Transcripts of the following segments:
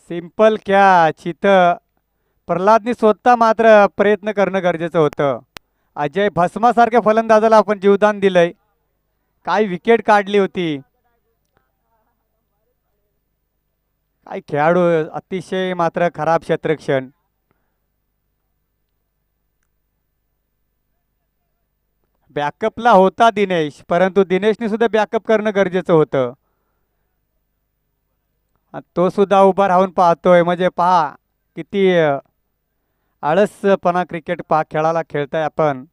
Simple catch इथं प्रल्हादनी स्वतः मात्र प्रयत्न करणं गरजेचं होतं. अजय भस्मासारख्या फलंदाजाला आपण जीवदान दिलंय. काय विकेट काढली होती. काय खेळाडू. अतिशय मात्र खराब क्षेत्ररक्षण. बॅकअपला होता दिनेश, परंतु दिनेशने सुद्धा बॅकअप करणं गरजेचं होतं. तो सुद्धा उभा राहून पाहतोय म्हणजे पहा किती आळसपणा क्रिकेट खेळाला खेळताय आपण.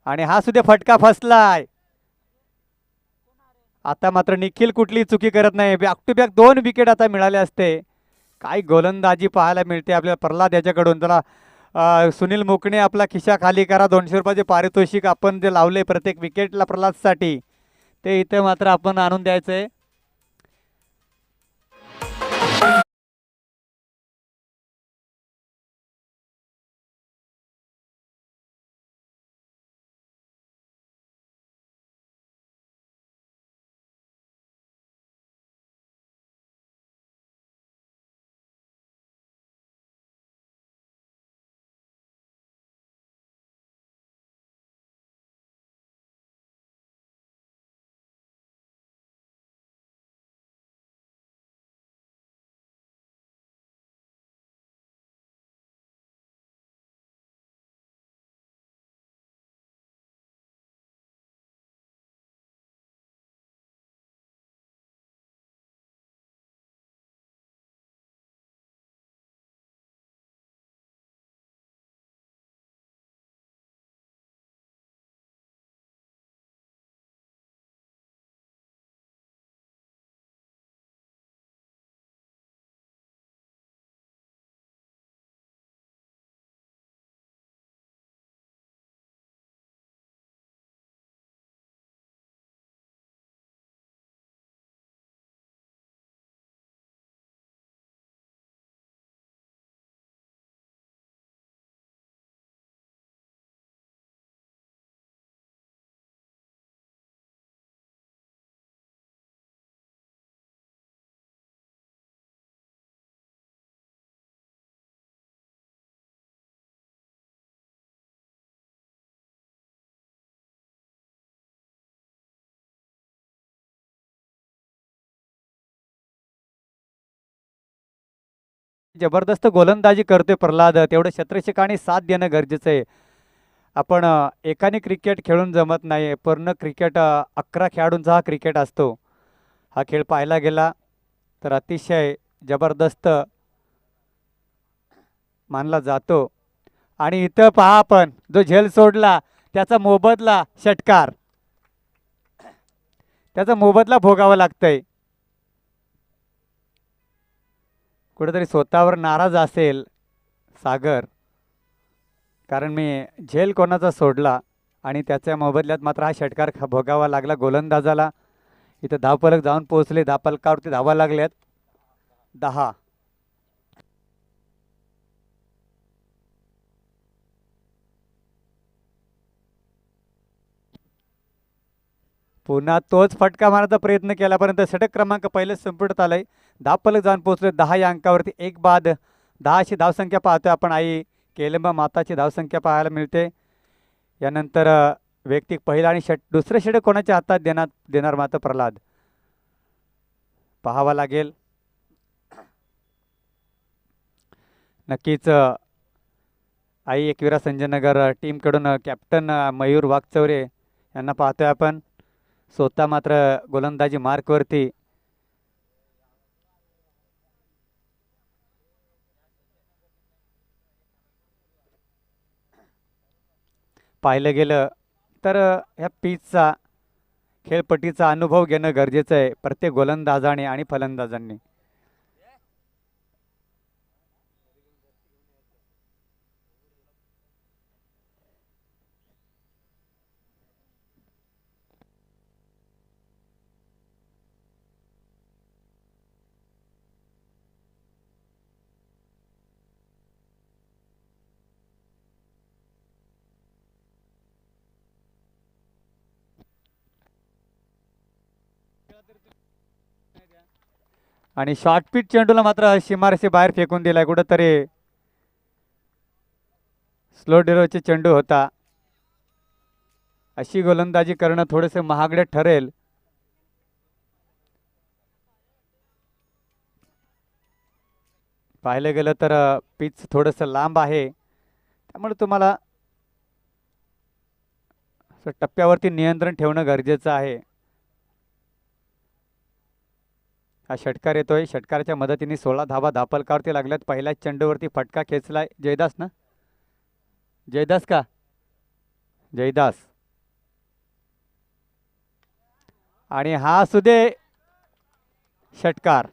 आणि हा सुद्धा फटका फसलाय. आता मात्र निखिल कुठली चुकी करत नाही. बॅक टू बॅक 2 विकेट आता मिळाले असते. काय गोलंदाजी पाहायला मिळते आपल्याला प्रल्हाद याच्याकडून. त्याला सुनील मुकणे आपला खिशा खाली करा. 200 रुपयाचे पारितोषिक आपण जे लावले प्रत्येक विकेटला प्रल्हादसाठी, ते इथे मात्र आपण आणून द्यायचंय. जबरदस्त गोलंदाजी करतोय प्रल्हाद. तेवढं क्षेत्ररक्षकाने साथ देणं गरजेचं आहे. आपण एकाने क्रिकेट खेळून जमत नाही. पूर्ण क्रिकेट 11 खेळाडूंचा हा क्रिकेट असतो. हा खेळ पाहायला गेला तर अतिशय जबरदस्त मानला जातो. आणि इथं पहा आपण जो झेल सोडला त्याचा मोबदला षटकार. त्याचा मोबदला भोगावा लागतंय. कुठेतरी स्वतःवर नाराज असेल सागर, कारण मी झेल कोणाचा सोडला आणि त्याच्या मोबदल्यात मात्र हा षटकार भोगावा लागला गोलंदाजाला. इथं धावफलक जाऊन पोहोचले. धावफलकावरती धावा लागल्यात 10. पुन्हा तोच फटका मारण्याचा प्रयत्न केला, परंतु षटक क्रमांक पहिलेच संपुष्टात आलाय. धावफलक जाऊन पोहोचले 10 या अंकावरती. एक बाद 10 अशी धावसंख्या पाहतोय आपण. आई केलंबा माताची धावसंख्या पाहायला मिळते. यानंतर वैयक्तिक पहिला आणि दुसरे षटक कोणाच्या हातात देणार मात्र प्रल्हाद पाहावा लागेल. नक्कीच आई एकविरा संजयनगर टीमकडून कॅप्टन मयूर वाघचौरे यांना पाहतोय आपण. स्वतः मात्र गोलंदाजी मार्कवरती. पाहिलं गेलं तर ह्या पिचचा खेळपट्टीचा अनुभव घेणं गरजेचं आहे प्रत्येक गोलंदाजाने आणि फलंदाजांनी. आणि शॉर्टपिच चेंडूला मात्र सीमारेषे बाहेर फेकून दिलाय कुठंतरी. स्लो डिरोचे चेंडू होता. अशी गोलंदाजी करणं थोडेसे महागडे ठरेल. पाहिलं गेलं तर पिच थोडंसं लांब आहे, त्यामुळे तुम्हाला टप्प्यावरती नियंत्रण ठेवणं गरजेचं आहे. हा षटकार येतोय. षटकाराच्या मदतीने 16 धावा धापलकावरती लागल्यात. पहिल्याच चेंडूवरती फटका खेचलाय जयदास ना, जयदास का जयदास. आणि हा सुदे षटकार.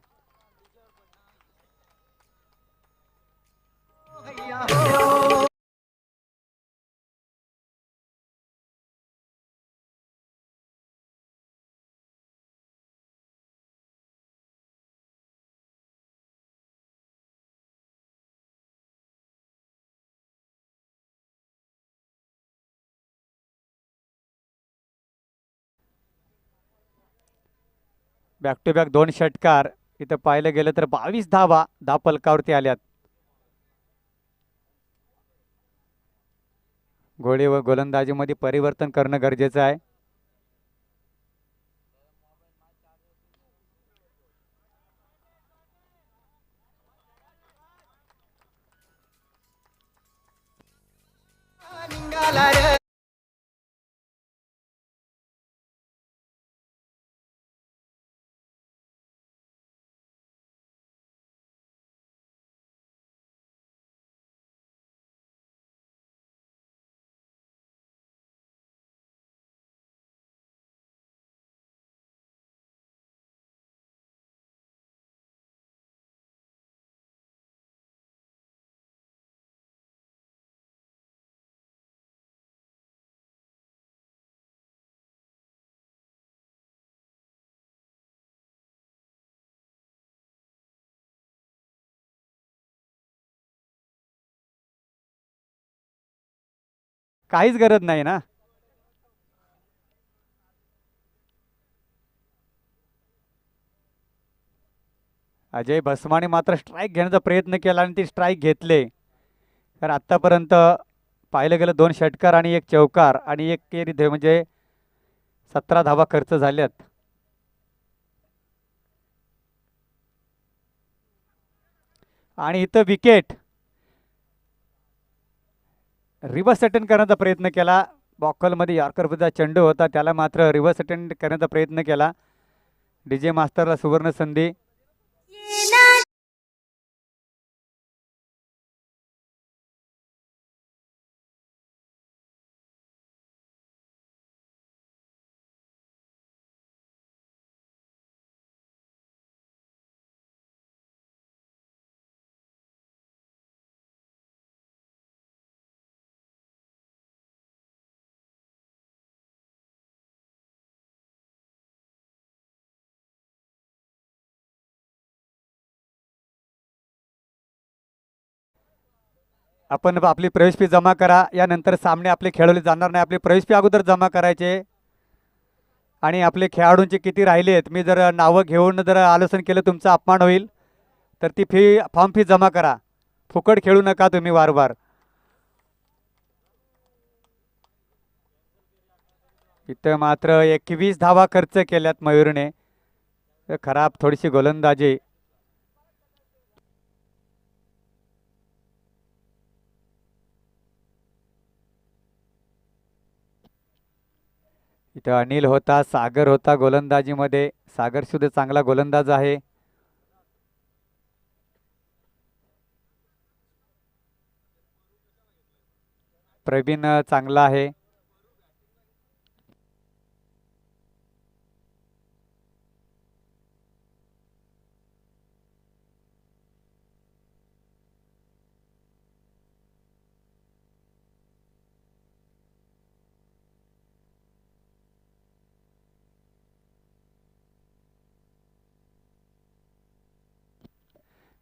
बॅक टू बॅक 2 षटकार. इथं पाहिलं गेलं तर 22 धावा धापलकावरती आल्यात. गोळी व गोलंदाजीमध्ये परिवर्तन करणं गरजेचं आहे. काहीच गरज नाही ना. अजय भस्माने मात्र स्ट्राईक घेण्याचा प्रयत्न केला आणि ती स्ट्राईक घेतले. तर आत्तापर्यंत पाहिलं गेलं 2 षटकार आणि 1 चौकार आणि 1 केरी म्हणजे 17 धावा खर्च झाल्यात. आणि इथं विकेट. रिव्हर्स अटेंड करण्याचा प्रयत्न केला. बॉकलमध्ये यॉर्करचा चेंडू होता, त्याला मात्र रिव्हर्स अटेंड करण्याचा प्रयत्न केला. डीजे मास्टरला सुवर्ण संधी. आपण आपली प्रवेश फी जमा करा. यानंतर सामने आपले खेळवले जाणार नाही. आपली प्रवेश फी अगोदर जमा करायचे. आणि आपले खेळाडूंचे किती राहिले आहेत, मी जर नावं घेऊन जर आलोचन केलं तुमचा अपमान होईल. तर ती फॉर्म फी जमा करा. फुकट खेळू नका तुम्ही वारंवार. इथं मात्र 21 धावा खर्च केल्यात मयूरने. खराब थोडीशी गोलंदाजी. इथं अनिल होता, सागर होता गोलंदाजीमध्ये. सागर सुद्धा चांगला गोलंदाज आहे. प्रवीण चांगला आहे.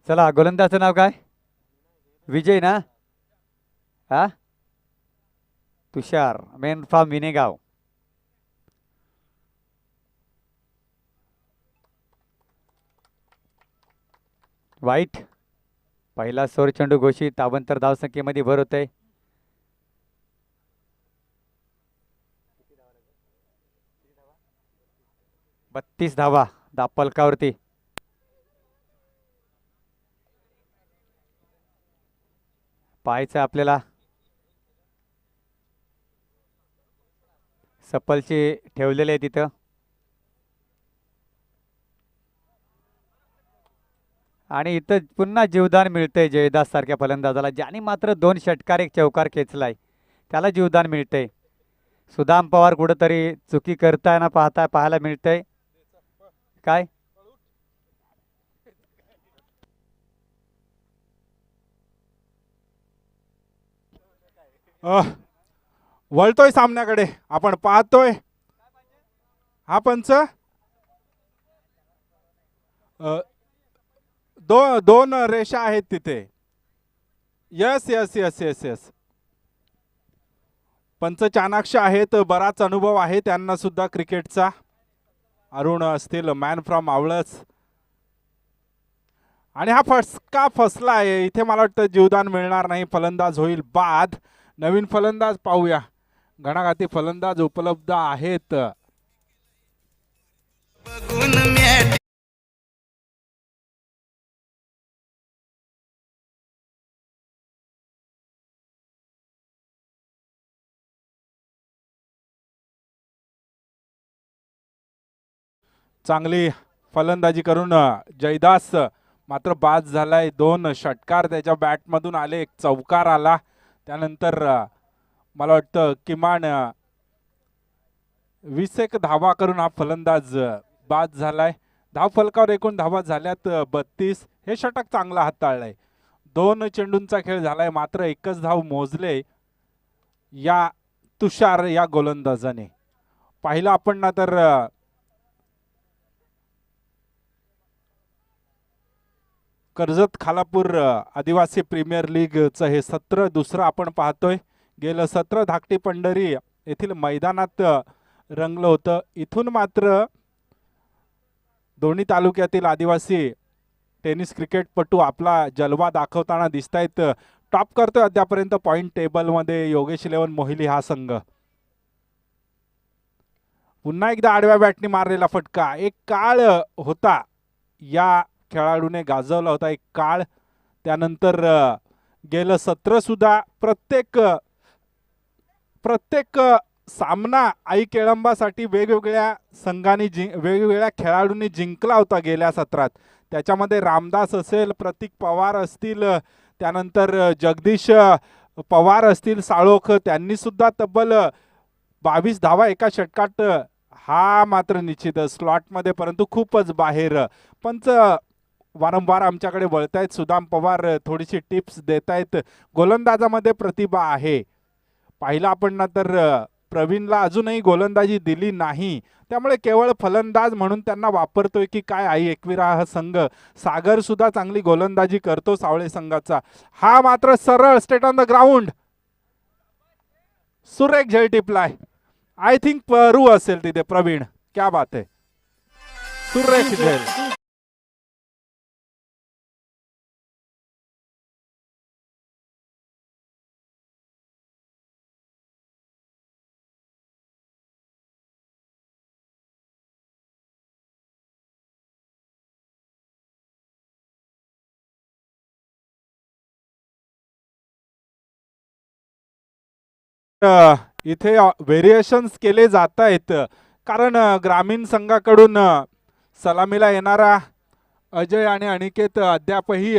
चला, गोलंदाजचं नाव काय? विजय ना. हा, तुषार, मेन फ्रॉम विनेगाव. वाईट. पहिला सोर चेंडू घोषित. ताबंतर धावसंख्येमध्ये भर होते. 32 धावा धापफलकावरती. पाहायचं आपल्याला सपलचे ठेवलेले आहे तिथं. आणि इथं पुन्हा जीवदान मिळतंय जयदास सारख्या फलंदाजाला, ज्याने मात्र 2 षटकार 1 चौकार खेचलाय, त्याला जीवदान मिळतंय. सुदाम पवार कुठंतरी चुकी करताना पाहायला मिळतंय. काय वळतोय सामन्याकडे, आपण पाहतोय. हा पंच दोन रेषा आहेत तिथे. Yes yes yes yes yes. पंच चाणाक्ष आहेत, बराच अनुभव आहे त्यांना सुद्धा क्रिकेटचा. अरुण असतील, मॅन फ्रॉम आवळस. आणि हा फटका फसला आहे इथे. मला वाटतं जीवदान मिळणार नाही, फलंदाज होईल बाद. नवीन फलंदाज पाहूया. घणाघाती फलंदाज उपलब्ध आहेत. चांगली फलंदाजी करून जयदास मात्र बाद झालाय. 2 षटकार त्याच्या बॅटमधून आले, 1 चौकार आला. त्यानंतर मला वाटतं किमान 20 धावा करून हा फलंदाज बाद झालाय. धावफलकावर एकूण धावा झाल्यात 32. हे षटक चांगला हाताळलंय. 2 चेंडूंचा खेळ झालाय, मात्र 1च धाव मोजले या तुषार या गोलंदाजाने. पाहिलं आपण ना तर कर्जत खालापूर आदिवासी प्रीमियर लीगचं हे सत्र दुसरं आपण पाहतोय. गेलं सत्र धाकटी पंढरी येथील मैदानात रंगलं होतं. इथून मात्र दोन्ही तालुक्यातील आदिवासी टेनिस क्रिकेटपटू आपला जलवा दाखवताना दिसतायत. टॉप करतोय अद्यापर्यंत पॉइंट टेबलमध्ये योगेश 11 मोहिली हा संघ. पुन्हा एकदा आडव्या बॅटने मारलेला फटका. एक काळ होता या खेळाडूने गाजवला होता, एक काळ. त्यानंतर गेलं सत्र सुद्धा प्रत्येक सामना आई केळंबासाठी वेगवेगळ्या संघांनी वेगवेगळ्या खेळाडूंनी जिंकला होता गेल्या सत्रात. त्याच्यामध्ये रामदास असेल, प्रतीक पवार असतील, त्यानंतर जगदीश पवार असतील साळोख, त्यांनी सुद्धा तब्बल 22 धावा एका षटकात. हा मात्र निश्चित स्लॉटमध्ये, परंतु खूपच बाहेर. पंच वारंवार आमच्याकडे वळतायत. सुदाम पवार थोडीशी टिप्स देत आहेत. गोलंदाजामध्ये प्रतिभा आहे. पाहिलं आपण ना तर प्रवीणला अजूनही गोलंदाजी दिली नाही, त्यामुळे केवळ फलंदाज म्हणून त्यांना वापरतोय की काय आई एकविरा हा संघ. सागर सुद्धा चांगली गोलंदाजी करतो सावळे संघाचा. हा मात्र सरळ स्टेट ऑन द ग्राउंड. सुरेख झेल टिपलाय. आय थिंक परू असेल तिथे प्रवीण. क्या बात आहे, सुरेख झेल. इथे व्हेरिएशन्स केले जात आहेत, कारण ग्रामीण संघाकडून सलामीला येणारा अजय आणि अनिकेत अद्यापही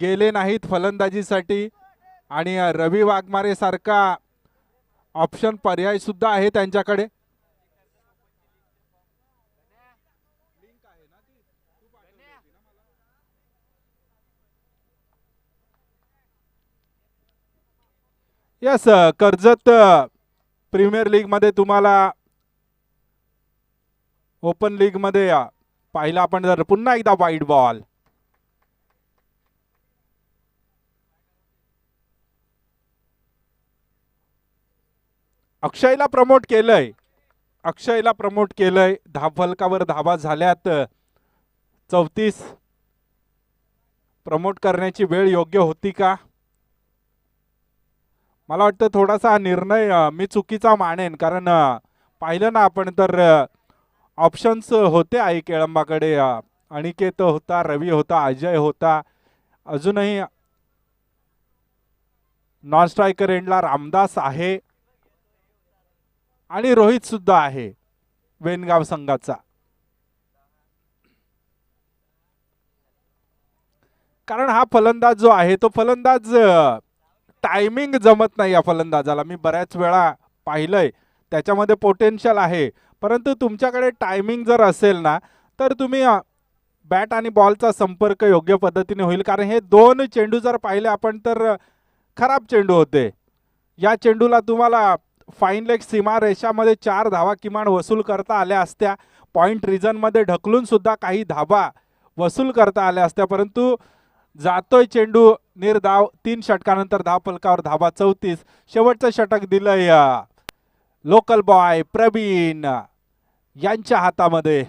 गेले नाहीत फलंदाजीसाठी. आणि रवी वाघमारे सारखा ऑप्शन पर्याय सुद्धा आहे त्यांच्याकडे. यस, कर्जत प्रीमियर लीग मध्ये तुम्हाला ओपन लीग मध्ये पाहिलं आपण जर पुन्हा एकदा वाईड बॉल. अक्षयला प्रमोट केलंय. अक्षयला प्रमोट केलंय. धावफलकावर धावा झाल्यात 34. प्रमोट करण्याची वेळ योग्य होती का? मला वाटतं थोडासा हा निर्णय मी चुकीचा मानेन, कारण पाहिलं ना आपण तर ऑप्शन्स होते आई केळंबाकडे. अनिकेत होता, रवी होता, अजय होता, अजूनही नॉन स्ट्रायकर एंडला रामदास आहे आणि रोहित सुद्धा आहे वेनगाव संघाचा. कारण हा फलंदाज जो आहे तो फलंदाज टायमिंग जमत नाही या फलंदाजाला. मी बऱ्याच वेळा पाहिलंय, त्याच्यामध्ये पोटेन्शियल आहे, परंतु तुमच्याकडे टायमिंग जर असेल ना तर तुम्ही बॅट आणि बॉलचा संपर्क योग्य पद्धतीने होईल. कारण हे दोन चेंडू जर पाहिले आपण तर खराब चेंडू होते. या चेंडूला तुम्हाला फाईन लेग सीमा रेषामध्ये 4 धावा किमान वसूल करता आल्या असत्या. पॉइंट रिजनमध्ये ढकलून सुद्धा काही धावा वसूल करता आल्या असत्या, परंतु जातोय चेंडू निर्धाव. 3 षटकानंतर धाव फलकावर धावा 34. शेवटचं षटक दिलंय लोकल बॉय प्रवीण यांच्या हातामध्ये.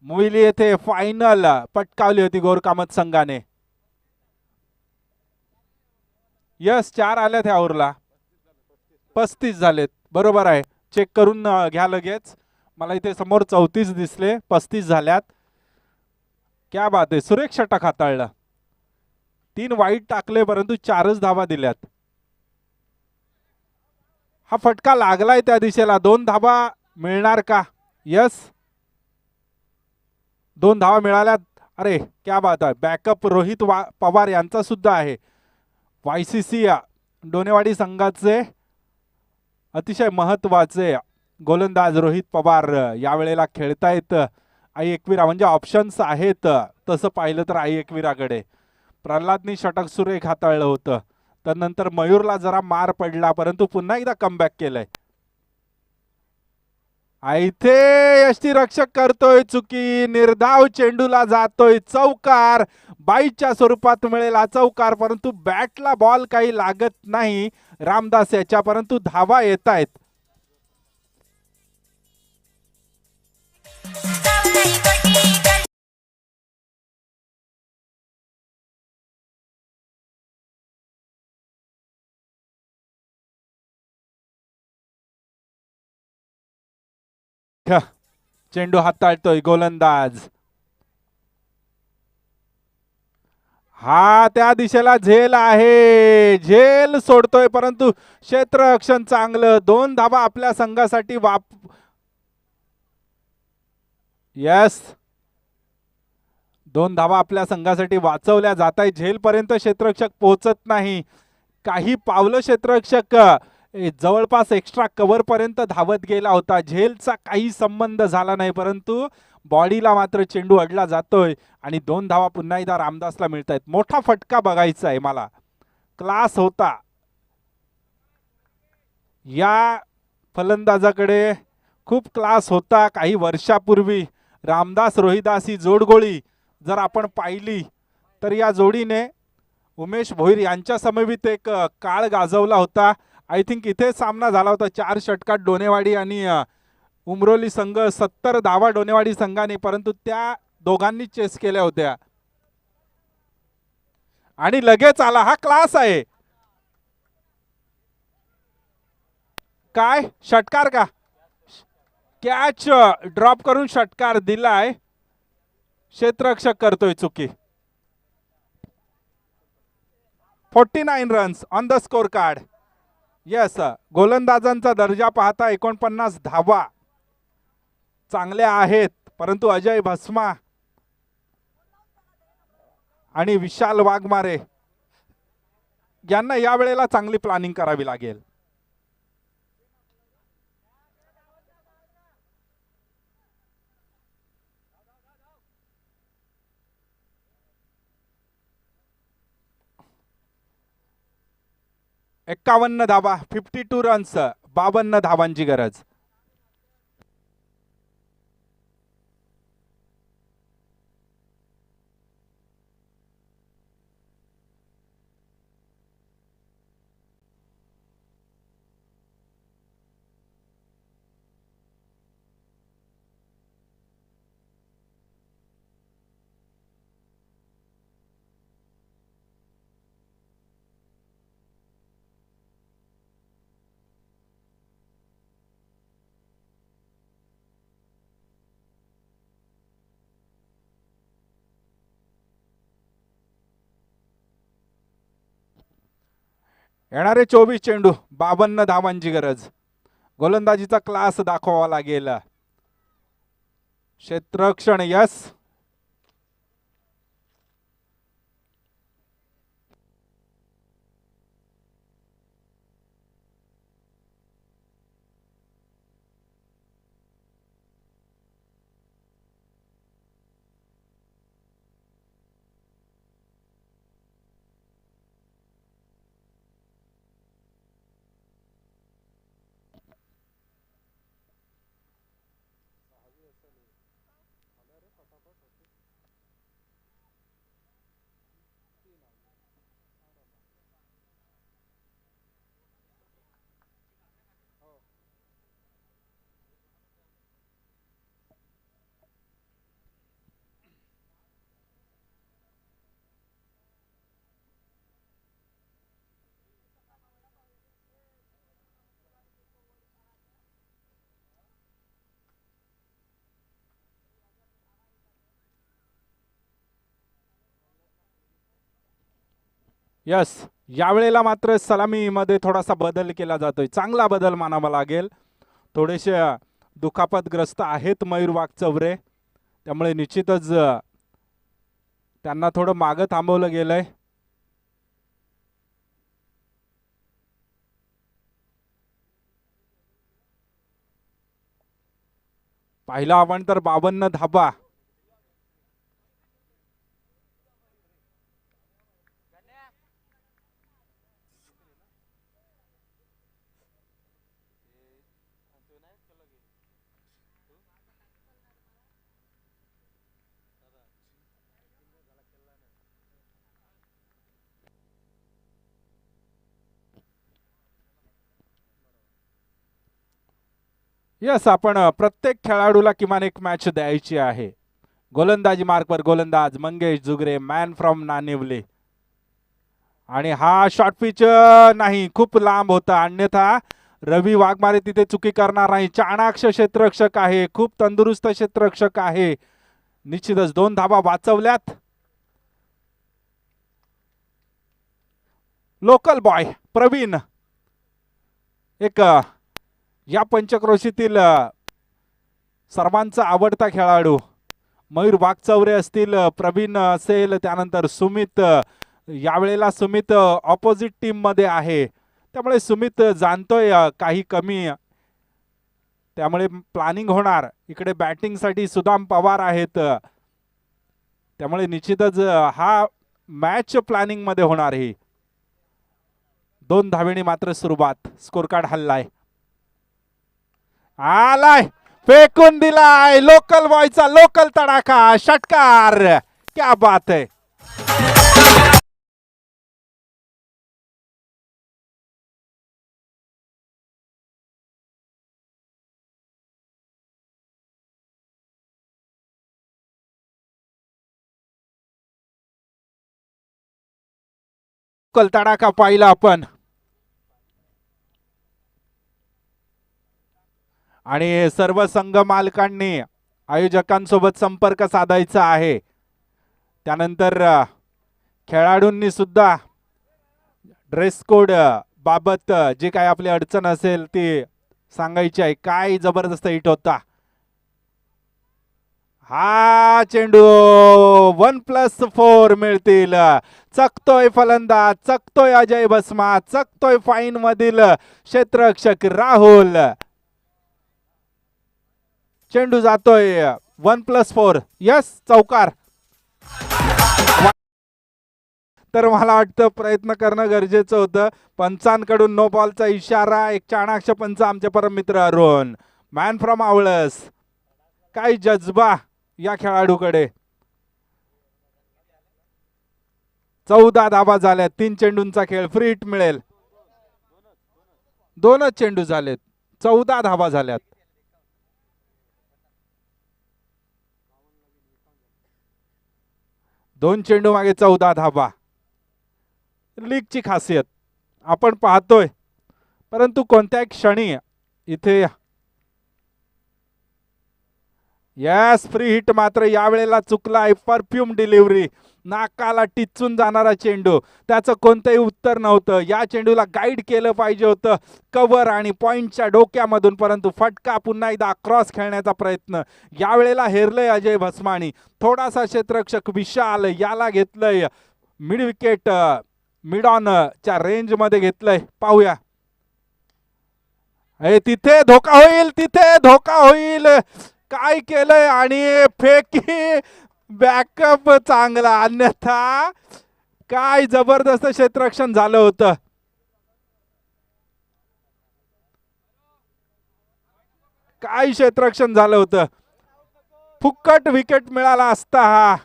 मोईली येथे फायनल पटकावली होती गोरकामत संघाने. यस, 4 आल्यात ह्या ओव्हरला. 35 झालेत, बरोबर आहे. चेक करून घ्या लगेच. मला इथे समोर 34 दिसले, 35 झाल्यात. क्या बात आहे, सुरेख षटक हाताळलं. 3 वाईट टाकले परंतु 4च धावा दिल्यात. हा फटका लागलाय त्या दिशेला. 2 धावा मिळणार का? यस, 2 धावा मिळाल्यात. अरे क्या बात आहे. बॅकअप रोहित पवार यांचा सुद्धा आहे. YCC डोनेवाडी संघाचे अतिशय महत्वाचे गोलंदाज रोहित पवार यावेळेला खेळतायत आई एकविरा. म्हणजे ऑप्शन्स आहेत तसं पाहिलं तर आई एकविराकडे. प्रल्हादनी षटक सुरेख हाताळलं होतं, त्यानंतर मयूरला जरा मार पडला, परंतु पुन्हा एकदा कमबॅक केलंय. इथे यष्टीरक्षक करतोय चुकी. निर्धाव चेंडूला जातोय चौकार. 22च्या स्वरूपात मिळेल हा चौकार, परंतु बॅटला बॉल काही लागत नाही रामदास याच्या, परंतु धावा येत आहेत. चेंडू हाताळतोय गोलंदाज. हा त्या दिशेला झेल आहे, झेल सोडतोय, परंतु क्षेत्ररक्षण चांगलं. 2 धावा आपल्या संघासाठी यस, 2 धावा आपल्या संघासाठी वाचवल्या जात आहे. झेल पर्यंत क्षेत्ररक्षक पोहोचत नाही. काही पावलं क्षेत्ररक्षक जवळपास एक्स्ट्रा कव्हर पर्यंत धावत गेला होता. झेलचा काही संबंध झाला नाही, परंतु बॉडीला मात्र चेंडू अडला जातोय आणि 2 धावा पुन्हा एकदा रामदासला मिळत आहेत. मोठा फटका बघायचा आहे मला. क्लास होता या फलंदाजाकडे, खूप क्लास होता. काही वर्षापूर्वी रामदास रोहिदास ही जोडगोळी जर आपण पाहिली तर या जोडीने उमेश भोईर यांच्या समवेत एक काळ गाजवला होता. आय थिंक इथे सामना झाला होता 4 षटकात डोनेवाडी आणि उमरोली संघ. 70 धावा डोनेवाडी संघाने, परंतु त्या दोघांनी चेस केल्या होत्या. आणि लगेच आला, हा क्लास आहे. काय षटकार का? कॅच ड्रॉप करून षटकार दिलाय. क्षेत्ररक्षक करतोय चुकी. 49 runs on the score card. Yes, गोलंदाजांचा दर्जा पाहता 49 धावा चांगल्या आहेत, परंतु अजय भस्मा आणि विशाल वाघमारे यांना या वेळेला चांगली प्लॅनिंग करावी लागेल. एक्कावन्न धावा, 52 रन्स, 52 धावांची गरज. येणारे 24 चेंडू, 52 धावांची गरज. गोलंदाजीचा क्लास दाखवावा लागेल. क्षेत्ररक्षण यस. यस, यावेळेला मात्र सलामीमध्ये थोडासा बदल केला जातोय. चांगला बदल मानावा लागेल. थोडेसे दुखापतग्रस्त आहेत मयूर वाघचौरे, त्यामुळे निश्चितच त्यांना थोडं मागं थांबवलं गेलंय. पहिला आपण तर 52 धाबा. यस, आपण प्रत्येक खेळाडूला किमान एक मॅच द्यायची आहे. गोलंदाजी मार्कवर गोलंदाज मंगेश जुगरे, मॅन फ्रॉम नानिवली. आणि हा शॉर्ट पिच नाही, खूप लांब होता. अन्यथा रवी वाघमारे तिथे चुकी करणार नाही. चाणाक्ष क्षेत्ररक्षक आहे, खूप तंदुरुस्त क्षेत्ररक्षक आहे. निश्चितच 2 धाबा वाचवल्यात. लोकल बॉय प्रवीण, एक या पंचक्रोशीतील सर्वांचा आवडता खेळाडू. मयूर वाघचौरे असतील, प्रवीण असेल, त्यानंतर सुमित. यावेळेला सुमित ऑपोजिट टीम मध्ये आहे, त्यामुळे सुमित जाणतोय काही कमी, त्यामुळे प्लॅनिंग होणार. इकडे बॅटिंग साठी सुदाम पवार आहेत, त्यामुळे निश्चितच हा मॅच प्लॅनिंग मध्ये होणार. ही 2 धावेने मात्र सुरुवात. स्कोर कार्ड हल्लाय, आलाय, फेकून दिलाय. लोकल बॉयचा लोकल तडाखा, षटकार. क्या बात है. लोकल तडाखा पाहिला आपण. आणि सर्व संघ मालकांनी आयोजकांसोबत संपर्क साधायचा आहे. त्यानंतर खेळाडूंनी सुद्धा ड्रेस कोड बाबत जे काय आपली अडचण असेल ती सांगायची आहे. काय जबरदस्त हिट होता हा चेंडू. 1+4 मिळतील. चकतोय फलंदाज, चकतोय अजय बसमा, चकतोय फाईन मधील क्षेत्ररक्षक राहुल. चेंडू जातोय 1+4. यस, चौकार. तर मला वाटतं प्रयत्न करणं गरजेचं होतं. पंचांकडून नो बॉलचा इशारा. एक चाणाक्ष पंच आमचे परम मित्र अरुण, मॅन फ्रॉम आवळस. काय जज्बा या खेळाडूकडे. 14 धाबा झाल्यात. 3 चेंडूंचा खेळ. फ्री हिट मिळेल. 2च चेंडू झालेत, 14 धाबा झाल्यात. दोन चेंडू मागे 14 धाबा. लीगची खासियत आपण पाहतोय, परंतु कोणत्याही क्षणी इथे यस फ्री हिट मात्र यावेळेला चुकलाय. परफ्यूम डिलिव्हरी नाकाला टिचून जाणारा चेंडू, त्याचं कोणतंही उत्तर नव्हतं. या चेंडूला गाईड केलं पाहिजे होतं कव्हर आणि पॉइंटच्या डोक्यामधून, परंतु फटका पुन्हा एकदा क्रॉस खेळण्याचा प्रयत्न. यावेळेला हेरलंय अजय भस्माणी. थोडासा क्षेत्ररक्षक विशाल याला घेतलंय मिड विकेट, मिड ऑन च्या रेंज मध्ये घेतलंय. पाहूया, तिथे धोका होईल, तिथे धोका होईल. काय केलंय आणि फेकी बॅकअप चांगला, अन्यथा काय जबरदस्त क्षेत्ररक्षण झालं होतं. काय क्षेत्ररक्षण झालं होतं. फुक्कट विकेट मिळाला असता हा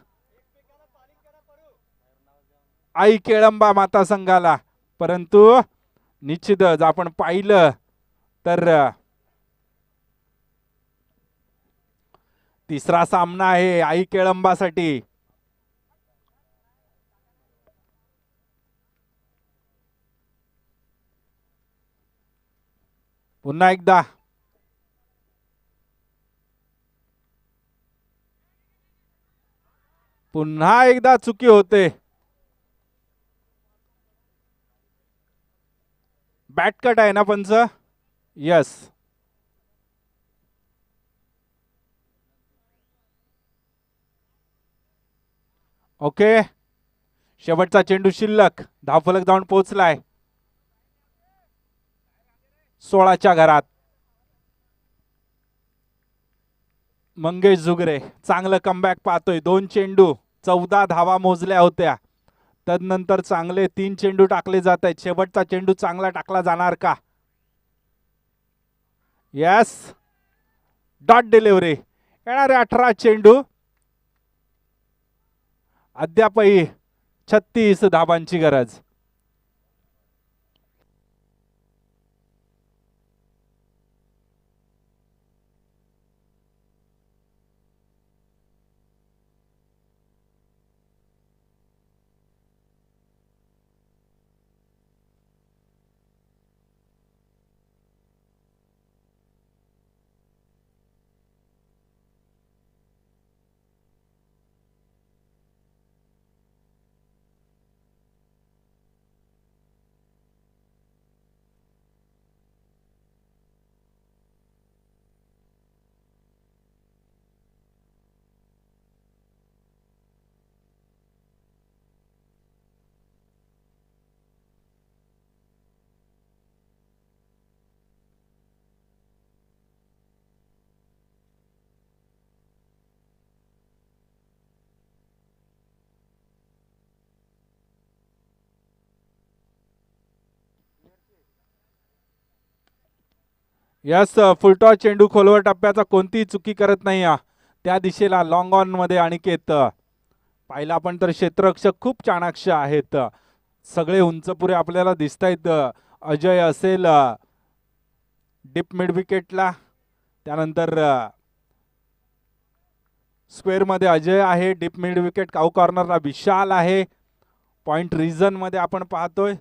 आई केळंबा माता संघाला, परंतु निश्चितच आपण पाहिलं तर तिसरा सामना आहे आई केळंबासाठी. पुन्हा एकदा चुकी होते. बॅट कट आहे ना पंच? यस. ओके, शेवटचा चेंडू शिल्लक. धावफलक जाऊन पोहोचलाय 16च्या घरात. मंगेश जुगरे चांगलं कमबॅक पाहतोय. 2 चेंडू 14 धावा मोजल्या होत्या. तदनंतर चांगले 3 चेंडू टाकले जात आहेत. शेवटचा चेंडू चांगला टाकला जाणार का? Yes, dot delivery. येणारे 18 चेंडू, अद्यापही 36 धाबांची गरज. यस, फुलटॉस चेंडू खोलवर टप्प्याचा कोणतीही चुकी करत नाही. त्या दिशेला लॉंग ऑन मध्ये अनिकेत. पाहिला आपण तर क्षेत्ररक्षक खूप चाणाक्ष आहेत. सगळे उंचपुरे आपल्याला दिसत आहेत. अजय असेल डिप मिड विकेटला, त्यानंतर स्क्वेअर मध्ये अजय आहे. डीप मिड विकेट काऊ कॉर्नरला विशाल आहे. पॉइंट रिजन मध्ये आपण पाहतोय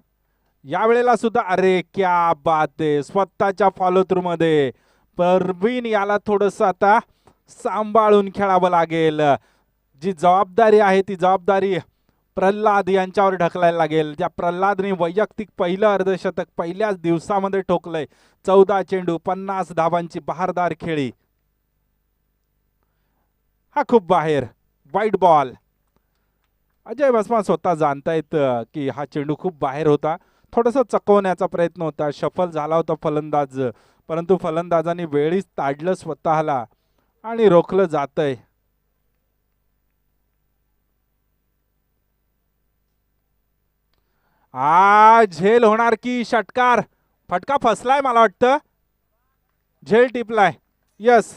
यावेळेला सुद्धा. अरे क्या बात आहे, स्वतःच्या फॉलो थ्रू मध्ये परवीन याला थोडस आता सांभाळून खेळावं लागेल. जी जबाबदारी आहे ती जबाबदारी प्रल्हाद यांच्यावर ढकलायला लागेल. ज्या प्रल्हादने वैयक्तिक पहिलं अर्धशतक पहिल्याच दिवसामध्ये ठोकलंय. 14 चेंडू 50 धावांची बहारदार खेळी. हा खूप बाहेर, वाईट बॉल. अजय भस्मा स्वतः जाणतायत की हा चेंडू खूप बाहेर होता. थोडंसं चकवण्याचा प्रयत्न होता, शफल झाला होता फलंदाज, परंतु फलंदाजांनी वेळीच ताडलं स्वतःला आणि रोखलं जातंय. झेल होणार की षटकार? फटका फसलाय मला वाटतं. झेल टिपलाय. यस,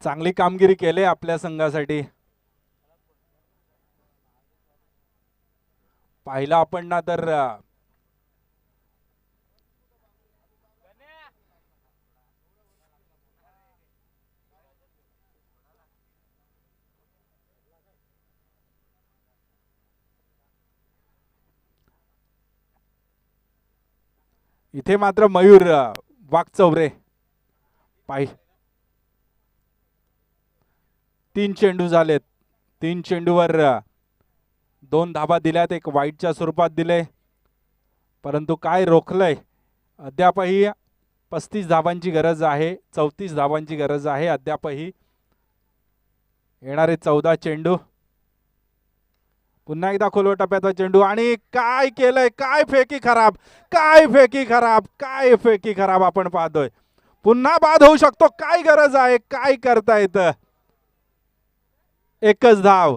चांगली कामगिरी केली आपल्या संघासाठी. पाहिला आपण ना तर इथे मात्र मयूर वाकचौरे पाय 3 चेंडू झालेत. 3 चेंडूवर 2 धाबा दिल्यात, एक वाईटच्या स्वरूपात दिले, परंतु काय रोखलंय. अद्यापही 35 धाबांची गरज आहे, 34 धाबांची गरज आहे अद्यापही. येणारे 14 चेंडू. पुन्हा एकदा खोलवर टप्प्याचा चेंडू आणि काय केलंय, काय फेकी खराब, काय फेकी खराब, काय फेकी खराब आपण पाहतोय. पुन्हा बाद होऊ शकतो, काय गरज आहे, काय करता येतं. एकच धाव,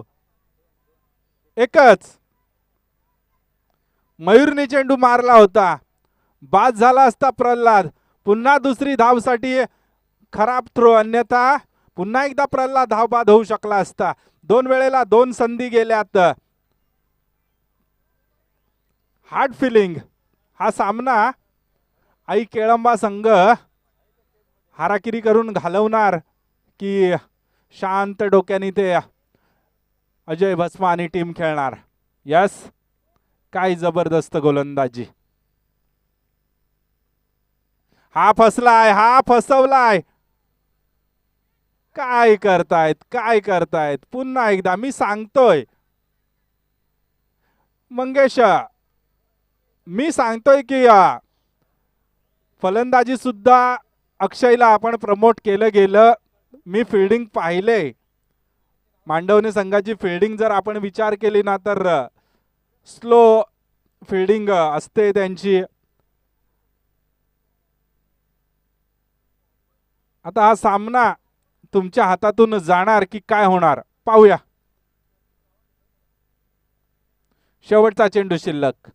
एकच. मयूरने चेंडू मारला होता, बाद झाला असता प्रल्हाद. पुन्हा दुसरी धावसाठी खराब थ्रो, अन्यथा पुन्हा एकदा प्रल्हाद धाव बाद होऊ शकला असता. 2 वेळेला 2 संधी गेल्यात. हार्ड फिलिंग हा सामना आई केळंबा संघ हाराकिरी करून घालवणार की शांत डोक्याने ते अजय भस्म आणि टीम खेळणार. यस, काय जबरदस्त गोलंदाजी. हा फसलाय, हा फसवलाय. काय करतायत, काय करतायत. पुन्हा एकदा मी सांगतोय मंगेश, मी सांगतोय की फलंदाजी सुद्धा अक्षयला आपण प्रमोट केलं गेलं. मी फिल्डिंग पाहिले, मांडवणे संघाची फिल्डिंग जर आपण विचार केली ना तर स्लो फिल्डिंग असते त्यांची. आता हा सामना तुमच्या हातातून जाणार की काय होणार पाहूया. शेवटचा चेंडू शिल्लक.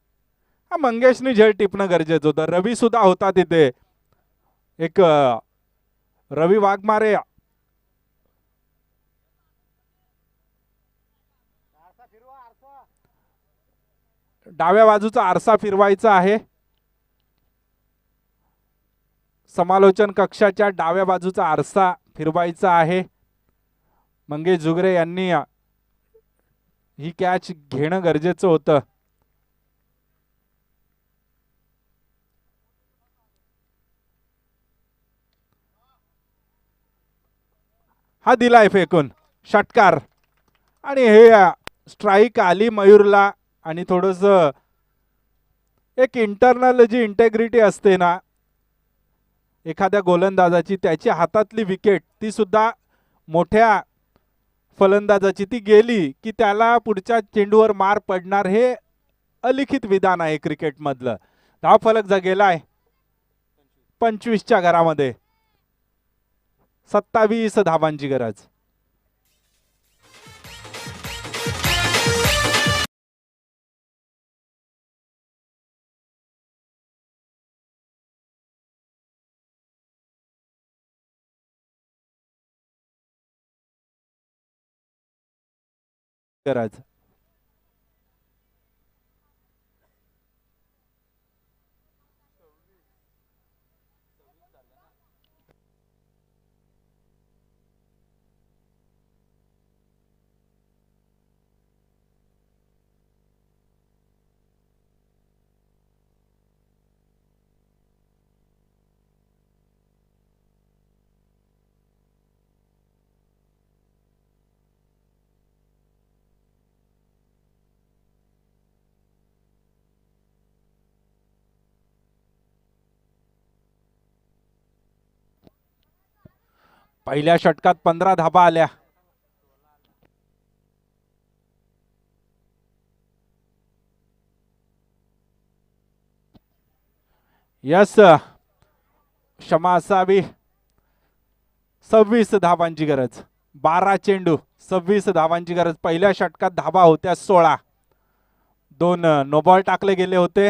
हा मंगेशने झेल टिपणं गरजेचं होतं. रवी सुद्धा होता तिथे. एक रवी वाघमारे डाव्या बाजूचा आरसा फिरवायचा आहे. समालोचन कक्षाच्या डाव्या बाजूचा आरसा फिरवायचा आहे. मंगेश जुगरे यांनी ही कॅच घेणं गरजेचं होतं. हा दिलाय फेकून षटकार आणि हे स्ट्राइक आली मयूरला. आणि थोडस एक इंटरनल जी इंटेग्रिटी असते ना एखाद्या गोलंदाजाची, त्याची हातातली विकेट ती सुद्धा मोठ्या फलंदाजाची ती गेली की त्याला पुढच्या चेंडूवर मार पडणार, हे अलिखित विधान आहे क्रिकेट मधलं. धाव फलक जा गेलाय 25च्या घरामध्ये. 27 धावांची गरज. गरज. पहिल्या षटकात 15 धाबा आल्या. यस, क्षमा असावी. 26 धावांची गरज. 12 चेंडू 26 धावांची गरज. पहिल्या षटकात धाबा होत्या 16. 2 नोबॉल टाकले गेले होते.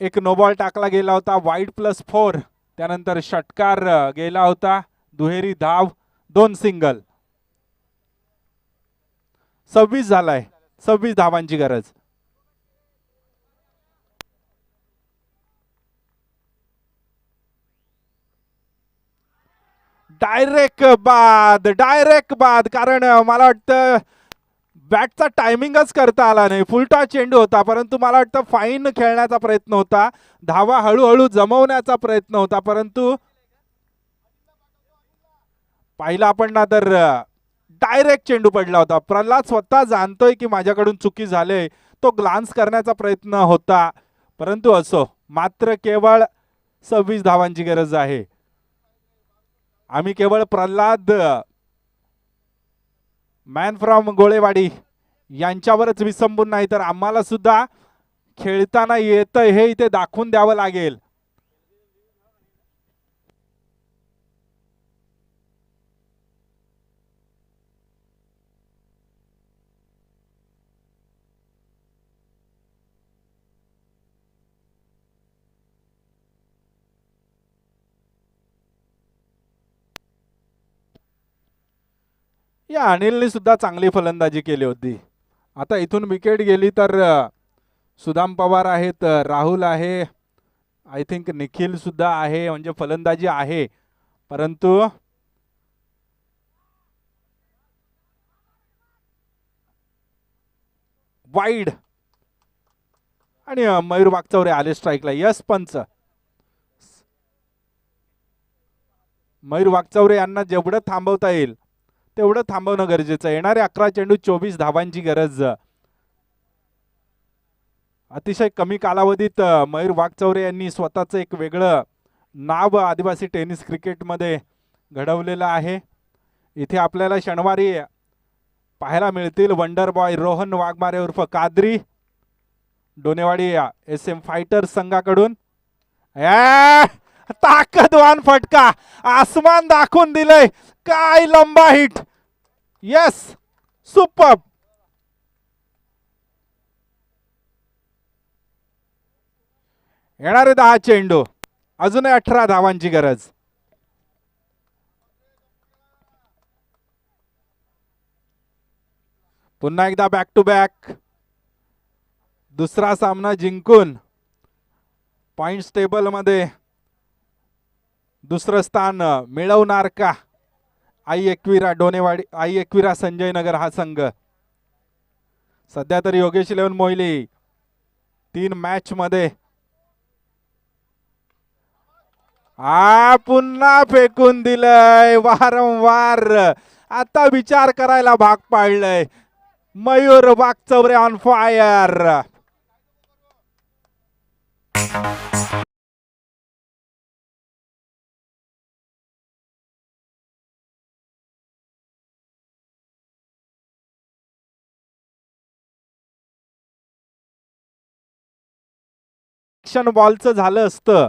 एक नोबॉल टाकला गेला होता, वाईड +4. त्यानंतर षटकार गेला होता, दुहेरी धाव, 2 सिंगल. 26 झालाय. 26 धावांची गरज. डायरेक्ट बाद, डायरेक्ट बाद. कारण मला वाटतं बॅटचा टायमिंगच करता आला नाही. फुलटॉस चेंडू होता, परंतु मला वाटतं फाईन खेळण्याचा प्रयत्न होता, धावा हळूहळू जमवण्याचा प्रयत्न होता, परंतु पाहिला आपण ना तर डायरेक्ट चेंडू पडला होता. प्रल्हाद स्वतः जाणतोय की माझ्याकडून चुकी झाले, तो ग्लान्स करण्याचा प्रयत्न होता, परंतु असो, मात्र केवळ 26 धावांची गरज आहे. आम्ही केवळ प्रल्हाद मॅन फ्रॉम गोळेवाडी यांच्यावरच विसंबून नाही, तर आम्हाला सुद्धा खेळताना येतं हे इथे दाखवून द्यावं लागेल. या अनिलने सुद्धा चांगली फलंदाजी केली होती. आता इथून विकेट गेली तर सुदाम पवार आहेत, राहुल आहे, आय थिंक निखिल सुद्धा आहे, म्हणजे फलंदाजी आहे, परंतु वाईड आणि मयूर वागचौरे आले स्ट्राईकला. यस पंच, मयूर वागचौरे यांना जेवढं थांबवता येईल तेवढं थांबवणं गरजेचं आहे. येणारे 11 चेंडू 24 धावांची गरज. अतिशय कमी कालावधीत मयूर वागचौरे यांनी स्वतःचं एक वेगळं नाव आदिवासी टेनिस क्रिकेटमध्ये घडवलेलं आहे. इथे आपल्याला शनिवारी पाहायला मिळतील वंडर बॉय रोहन वाघमारे उर्फ कादरी, डोनेवाडी SM फायटर्स संघाकडून. ताकदवान फटका, आसमान दाखवून दिलंय, काय लंबा हिट. Yes, super. येणारे 10 चेंडू, अजूनही 18 धावांची गरज. पुन्हा एकदा बॅक टू बॅक दुसरा सामना जिंकून पॉइंट्स टेबल मध्ये दुसरं स्थान मिळवणार का आई एकविरा डोनेवाडी, आई एकविरा संजयनगर हा संघ. सध्या तरी योगेश 11 मोहिली 3 मॅच मध्ये पुन्हा फेकून दिलंय वारंवार. आता विचार करायला भाग पाडलंय. Mayur Wagchaure on fire. बॉलचं झालं असतं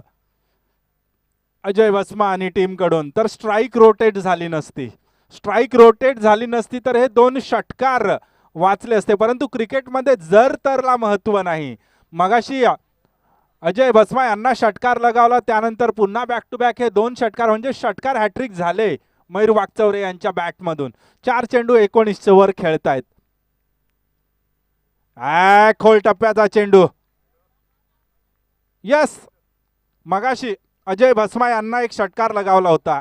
अजय वसमा आणि टीम कडून तर स्ट्राइक रोटेट झाली नसती. स्ट्राइक रोटेट झाली नसती तर हे 2 षटकार वाचले असते, परंतु क्रिकेटमध्ये जर तरला महत्व नाही. मगाशी अजय वसमा यांना षटकार लगावला, त्यानंतर पुन्हा बॅक टू बॅक हे 2 षटकार, म्हणजे षटकार हॅट्रिक झाले मयूर वागचौरे यांच्या बॅटमधून. 4 चेंडू 19 वर खेळतायत. खोल टप्प्याचा चेंडू. यस, मगाशी अजय भस्मा यांना एक षटकार लगावला होता.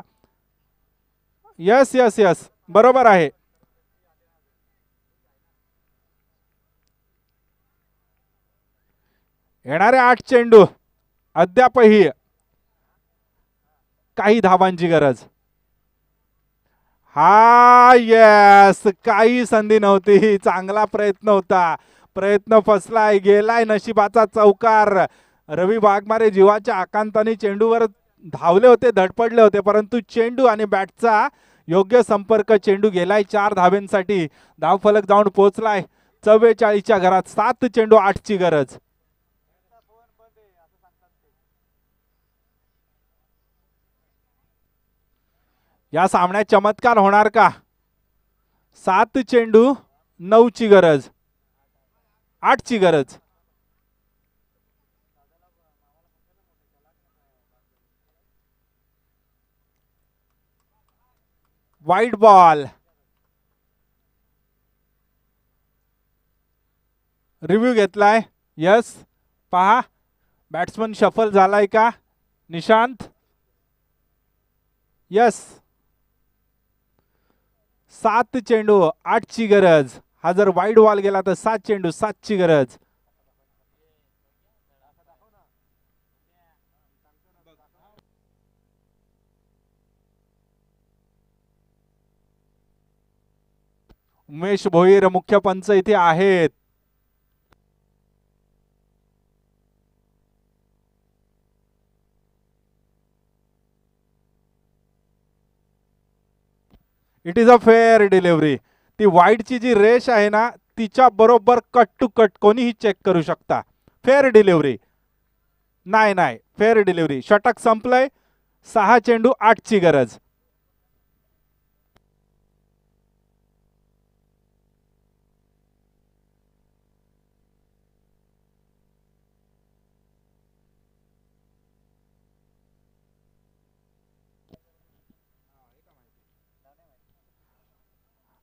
यस यस यस, बरोबर आहे. येणारे 8 चेंडू, अद्यापही काही धावांची गरज. हा यस, काही संधी नव्हती, चांगला प्रयत्न होता, प्रयत्न फसलाय, गेलाय नशिबाचा चौकार. रवी वाघमारे जीवाच्या आकांताने चेंडूवर धावले होते, धडपडले होते, परंतु चेंडू आणि बॅटचा योग्य संपर्क, चेंडू गेलाय 4 धावेंसाठी. धावफलक जाऊन पोहोचलाय 44च्या घरात. 7 चेंडू 8 ची गरज. या सामन्यात चमत्कार होणार का? 7 चेंडू 9 ची गरज, 8 ची गरज. Wide ball. रिव्ह्यू घेतलाय. यस, पहा बॅट्समन शफल झालाय का निशांत? यस, 7 चेंडू 8 ची गरज. हा जर वाईड बॉल गेला तर 7 चेंडू 7ची गरज. उमेश भोईर मुख्य पंच इथे आहेत. It is a fair delivery. ती वाईडची जी रेष आहे ना तिच्या बरोबर कट टू कट कोणीही चेक करू शकता. Fair delivery. नाही नाही फेअर डिलिव्हरी. षटक संपलंय. 6 चेंडू 8ची गरज.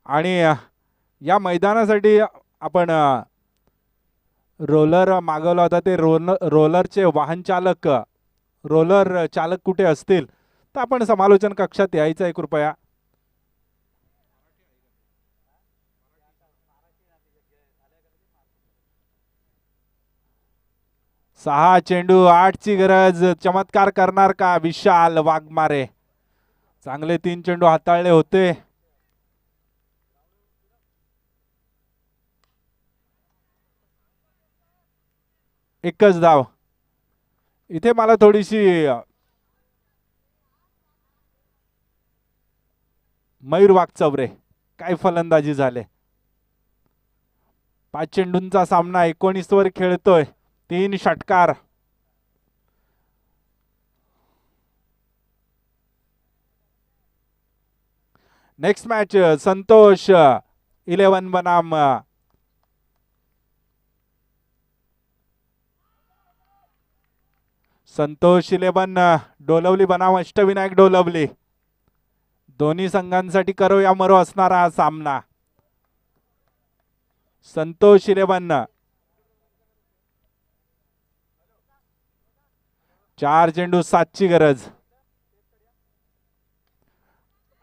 आणि या मैदानासाठी आपण रोलर मागवला होता. ते रोलरचे वाहन चालक रोलर चालक कुठे असतील तर आपण समालोचन कक्षात यायचं आहे कृपया. सहा चेंडू 8ची गरज. चमत्कार करणार का विशाल वाघमारे. चांगले 3 चेंडू हाताळले होते. एकच धाव. इथे मला थोडीशी मयूर वागचौरे काय फलंदाजी झाले. 5 चेंडूंचा सामना 19 वर खेळतोय. 3 षटकार. नेक्स्ट मॅच संतोष 11 बनाम संतोष 11 डोलवली बनाम अष्टविनायक डोलवली. दोन्ही संघांसाठी करो या मरो असणारा हा सामना. संतोष 11 4 चेंडू 7ची गरज.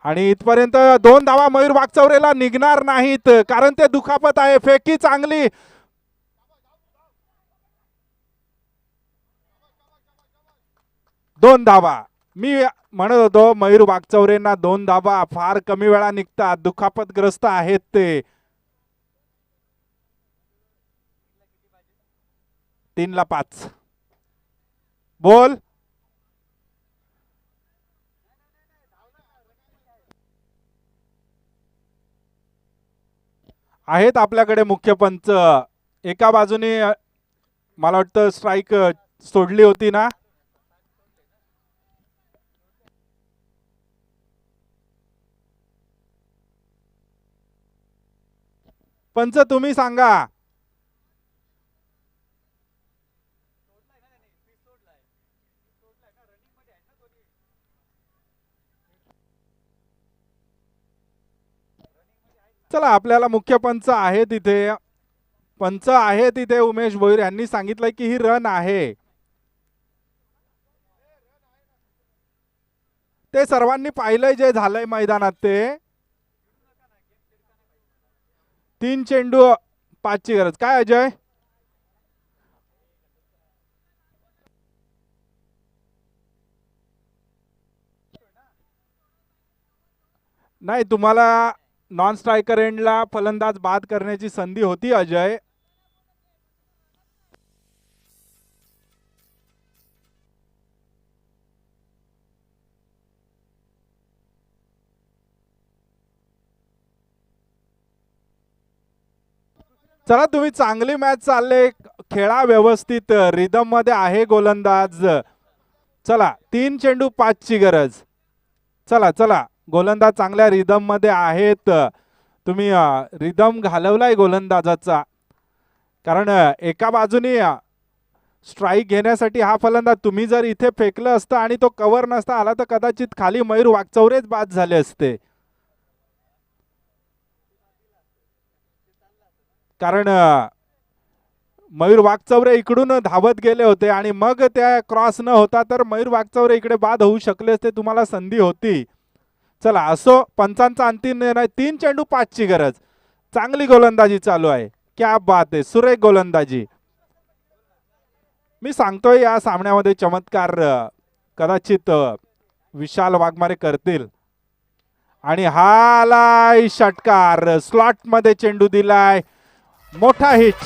आणि इथपर्यंत 2 धावा मयूर वागचौरेला निघणार नाहीत कारण ते दुखापत आहे. फेकी चांगली. दोन धावा. मी म्हणत होतो मयूर वागचौरेंना 2 धावा फार कमी वेळा निघतात. दुखापतग्रस्त आहेत ते. 3-5 बोल. आहेत आपल्याकडे मुख्य पंच. एका बाजूने मला वाटतं स्ट्राईक सोडली होती ना. पंच तुम्ही सांगा. चला आपल्याला मुख्य पंच आहे तिथे. पंच आहे तिथे उमेश भोईर यांनी सांगितलंय की ही रन आहे. ते सर्वांनी पाहिलंय जे झालंय मैदानात ते. 3 चेंडू 5ची गरज. काय अजय. नाही तुम्हाला नॉन स्ट्रायकर एंडला फलंदाज बाद करण्याची संधी होती अजय. चला तुम्ही चांगली मॅच चालले. खेळा व्यवस्थित. रिदम मध्ये आहे गोलंदाज. चला 3 चेंडू 5ची गरज. चला चला गोलंदाज चांगल्या रिदम मध्ये आहेत. तुम्ही रिदम घालवलाय गोलंदाजाचा. कारण एका बाजूने स्ट्राईक घेण्यासाठी हा फलंदाज तुम्ही जर इथे फेकलं असतं आणि तो कव्हर नसता आला तर कदाचित खाली मयूर वागचौरेच बाद झाले असते. कारण मयूर वागचौरे इकडून धावत गेले होते आणि मग त्या क्रॉस न होता तर मयूर वागचौरे इकडे बाद होऊ शकले असते. तुम्हाला संधी होती. चला असो पंचांचा अंतिम निर्णय. 3 चेंडू 5ची गरज. चांगली गोलंदाजी चालू आहे. क्या बात आहे, सुरेख गोलंदाजी. मी सांगतोय या सामन्यामध्ये चमत्कार कदाचित विशाल वाघमारे करतील. आणि हा आलाय षटकार, स्लॉट मध्ये चेंडू दिलाय, मोठा हिट.